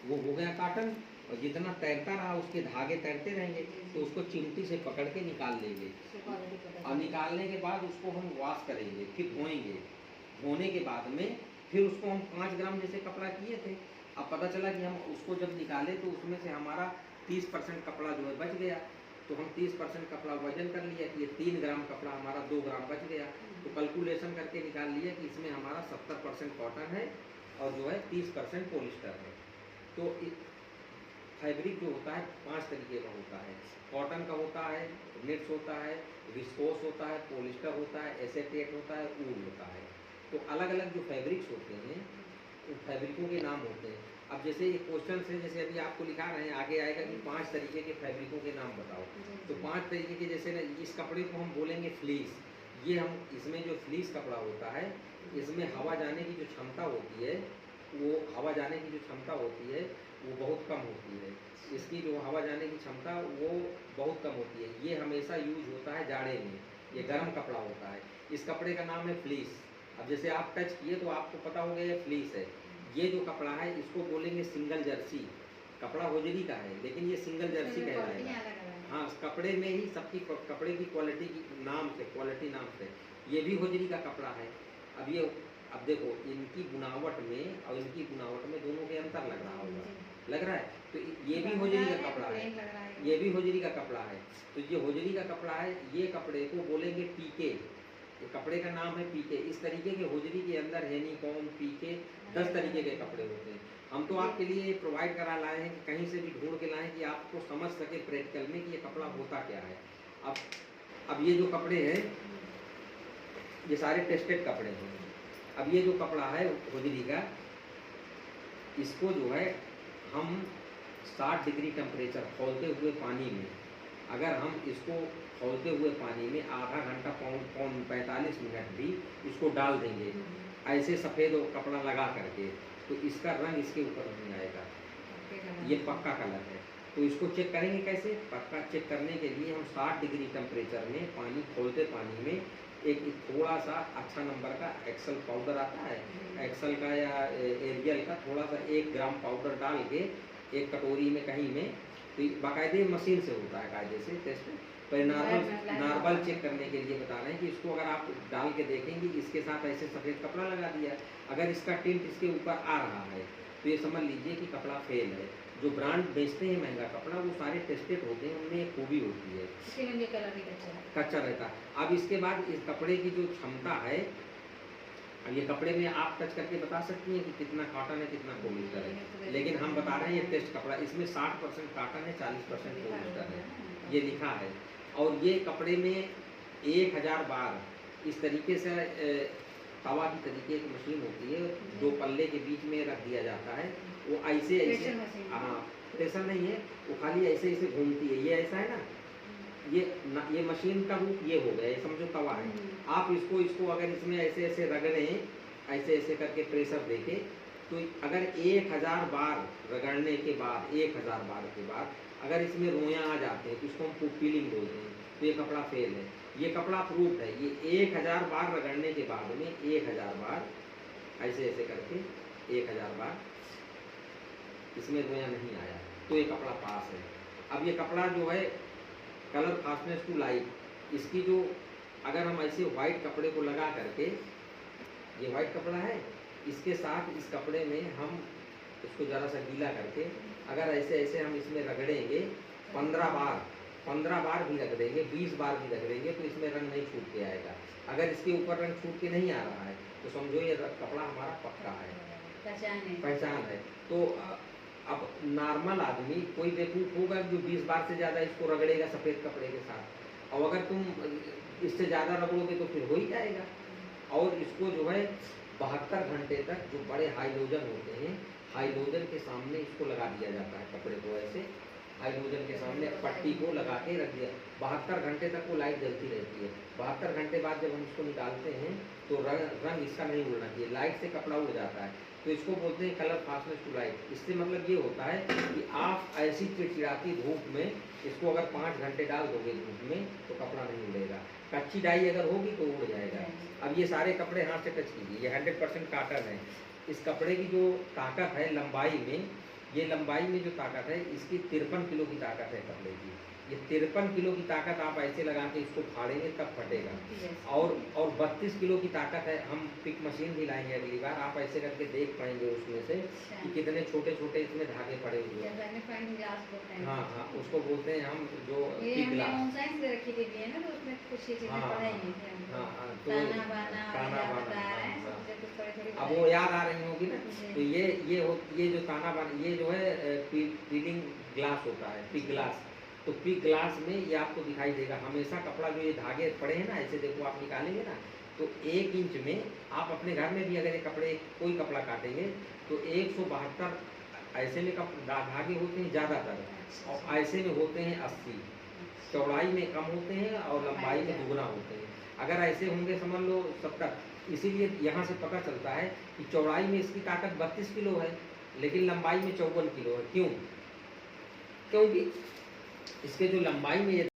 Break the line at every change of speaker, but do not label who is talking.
वो हो गया कॉटन। और जितना तैरता रहा उसके धागे तैरते रहेंगे, तो उसको चिमटी से पकड़ के निकाल लेंगे। और निकालने के बाद उसको हम वॉश करेंगे, फिर धोएंगे। धोने के बाद में फिर उसको हम 5 ग्राम जैसे कपड़ा किए थे, अब पता चला कि हम उसको जब निकाले तो उसमें से हमारा 30% कपड़ा जो है बच गया। तो हम 30% कपड़ा वजन कर लिया कि ये 3 ग्राम कपड़ा हमारा 2 ग्राम बच गया। तो कैलकुलेशन करके निकाल लिया कि इसमें हमारा 70% कॉटन है और जो है 30% पॉलिस्टर है। तो फैब्रिक जो होता है 5 तरीके का होता है। कॉटन का होता है, निट्स होता है, विस्कोस होता है, पॉलिस्टर होता है, एसेटेट होता है, ऊल होता है। तो अलग अलग जो फैब्रिक्स होते हैं उन फैब्रिकों के नाम होते हैं। अब जैसे ये क्वेश्चन है, जैसे अभी आपको लिखा रहे हैं, आगे आएगा कि 5 तरीके के फैब्रिकों के नाम बताओ। तो 5 तरीके के, जैसे ना इस कपड़े को हम बोलेंगे फ्लीस। ये हम इसमें जो फ्लीस कपड़ा होता है, इसमें हवा जाने की जो क्षमता होती है, वो हवा जाने की जो क्षमता होती है वो बहुत कम होती है। इसकी जो हवा जाने की क्षमता वो बहुत कम होती है। ये हमेशा यूज होता है जाड़े में, ये गर्म कपड़ा होता है। इस कपड़े का नाम है फ्लीस। अब जैसे आप टच किए तो आपको पता होगा ये फ्लीस है। ये जो कपड़ा है इसको बोलेंगे सिंगल जर्सी। कपड़ा होजरी का है लेकिन ये सिंगल जर्सी कहलाएगा। हाँ, कपड़े में ही सबकी कपड़े की क्वालिटी की नाम से, क्वालिटी नाम से ये भी होजरी का कपड़ा है। अब देखो इनकी बुनावट में और इनकी बुनावट में दोनों के अंतर लग रहा होगा, लग रहा है। तो ये भी होजरी का कपड़ा है, ये भी होजरी का कपड़ा है। तो ये होजरी का कपड़ा है, ये कपड़े को बोलेंगे पीके। ये कपड़े का नाम है पीके। इस तरीके के होजरी के अंदर हेनीकॉम, पीके 10 तरीके के कपड़े होते हैं। हम तो आपके लिए प्रोवाइड करा लाए हैं कि कहीं से भी ढूंढ के लाएं कि आपको समझ सके प्रैक्टिकल में कि ये कपड़ा होता क्या है। अब ये जो कपड़े हैं ये सारे टेस्टेड कपड़े हैं। अब ये जो कपड़ा है होजरी का, इसको जो है हम 60 डिग्री टेम्परेचर खौलते हुए पानी में, अगर हम इसको खौलते हुए पानी में आधा घंटा पौन 45 मिनट भी इसको डाल देंगे ऐसे सफ़ेद कपड़ा लगा करके, तो इसका रंग इसके ऊपर नहीं आएगा। ये पक्का कलर है। तो इसको चेक करेंगे कैसे? पक्का चेक करने के लिए हम 60 डिग्री टेम्परेचर में पानी, खौलते पानी में एक थोड़ा सा अच्छा नंबर का एक्सेल पाउडर आता है, एक्सेल का या एरियल का, थोड़ा सा 1 ग्राम पाउडर डाल के एक कटोरी में कहीं में, तो बाकायदे मशीन से होता है कायदे से टेस्ट। पर नॉर्मल चेक करने के लिए बता रहे हैं कि इसको अगर आप डाल के देखेंगे इसके साथ ऐसे सफ़ेद कपड़ा लगा दिया, अगर इसका टिंट इसके ऊपर आ रहा है तो ये समझ लीजिए कि कपड़ा फेल है। जो ब्रांड बेचते हैं महंगा कपड़ा वो सारे टेस्टेड होते हैं, उनमें एक खूबी होती है, कच्चा रहता है। अब इसके बाद इस कपड़े की जो क्षमता है, अब ये कपड़े में आप टच करके बता सकती हैं कि कितना कॉटन है कितना पॉलिस्टर है, लेकिन हम बता रहे हैं ये टेस्ट कपड़ा, इसमें 60% कॉटन है 40% पॉलिस्टर है, ये लिखा है। और ये कपड़े में 1000 बार इस तरीके से तवा की तरीके की मशीन होती है, 2 पल्ले के बीच में रख दिया जाता है, वो ऐसे ऐसे, हाँ प्रेशर नहीं है, वो खाली ऐसे ऐसे घूमती है। ये ऐसा है ना, ये मशीन का रूप ये हो गया, ये समझो तवा है। आप इसको अगर इसमें ऐसे ऐसे रगड़ें, ऐसे ऐसे करके प्रेशर देके, तो अगर 1000 बार रगड़ने के बाद, 1000 बार के बाद अगर इसमें रोयां आ जाते हैं तो इसको हम पीलिंग बोलते हैं, तो ये कपड़ा फेल है। ये कपड़ा प्रूफ है, ये 1000 बार रगड़ने के बाद में 1000 बार ऐसे ऐसे करके 1000 बार इसमें रोया नहीं आया तो ये कपड़ा पास है। अब ये कपड़ा जो है कलर फास्टनेस टू लाइट, इसकी जो अगर हम ऐसे वाइट कपड़े को लगा करके, ये वाइट कपड़ा है, इसके साथ इस कपड़े में हम इसको ज़रा सा गीला करके अगर ऐसे ऐसे हम इसमें रगड़ेंगे 15 बार भी रख देंगे, 20 बार भी रख देंगे तो इसमें रंग नहीं छूट के आएगा। अगर इसके ऊपर रंग छूट के नहीं आ रहा है तो समझो ये कपड़ा हमारा पक्का है, पहचान है। तो अब नॉर्मल आदमी कोई बेवकूफ़ होगा जो 20 बार से ज़्यादा इसको रगड़ेगा सफ़ेद कपड़े के साथ, और अगर तुम इससे ज़्यादा रगड़ोगे तो फिर हो ही जाएगा। और इसको जो है 72 घंटे तक जो बड़े हाइलोजन होते हैं, हाइलोजन के सामने इसको लगा दिया जाता है, कपड़े को ऐसे हाइड्रोजन के सामने पट्टी को लगा के रख दिया। 72 घंटे तक वो लाइट जलती रहती है। 72 घंटे बाद जब हम इसको निकालते हैं तो रंग इसका नहीं उड़ना चाहिए, लाइट से कपड़ा उड़ जाता है। तो इसको बोलते हैं कलर फास्टनेस टू लाइट। इससे मतलब ये होता है कि आप ऐसी चिड़चिड़ाती धूप में इसको अगर 5 घंटे डाल दोगे धूप में तो कपड़ा नहीं उड़ेगा। कच्ची डाई अगर होगी तो उड़ जाएगा। अब ये सारे कपड़े हाथ से टच कीजिए, ये 100% कॉटन है। इस कपड़े की जो ताकत है लंबाई में, ये लंबाई में जो ताकत है इसकी 53 किलो की ताकत है कपड़े की। ये 53 किलो की ताकत आप ऐसे लगा के इसको फाड़ेंगे तब फटेगा। और 32 किलो की ताकत है। हम पिक मशीन भी लाएंगे अगली बार, आप ऐसे करके देख पाएंगे उसमें से कि कितने छोटे छोटे इसमें धागे पड़े हुए हैं। हाँ हाँ, उसको बोलते हैं हम जो पिक ग्लास। हाँ हाँ, तो ताना बाना, अब वो याद आ रही होगी ना। तो ये जो ताना बाना, ये जो है पीलिंग ग्लास होता है, पिक ग्लास। तो पिक ग्लास में ये आपको दिखाई देगा हमेशा कपड़ा जो ये धागे पड़े हैं ना, ऐसे देखो आप निकालेंगे ना, तो 1 इंच में आप अपने घर में भी अगर ये कपड़े कोई कपड़ा काटेंगे तो 172 ऐसे में धागे होते हैं ज़्यादातर, और ऐसे में होते हैं 80। चौड़ाई में कम होते हैं और लंबाई में दुगना होते हैं। अगर ऐसे होंगे समझ लो 70। इसीलिए यहाँ से पता चलता है कि चौड़ाई में इसकी ताकत 32 किलो है, लेकिन लंबाई में 54 किलो है। क्यों? क्योंकि इसके जो लंबाई में ये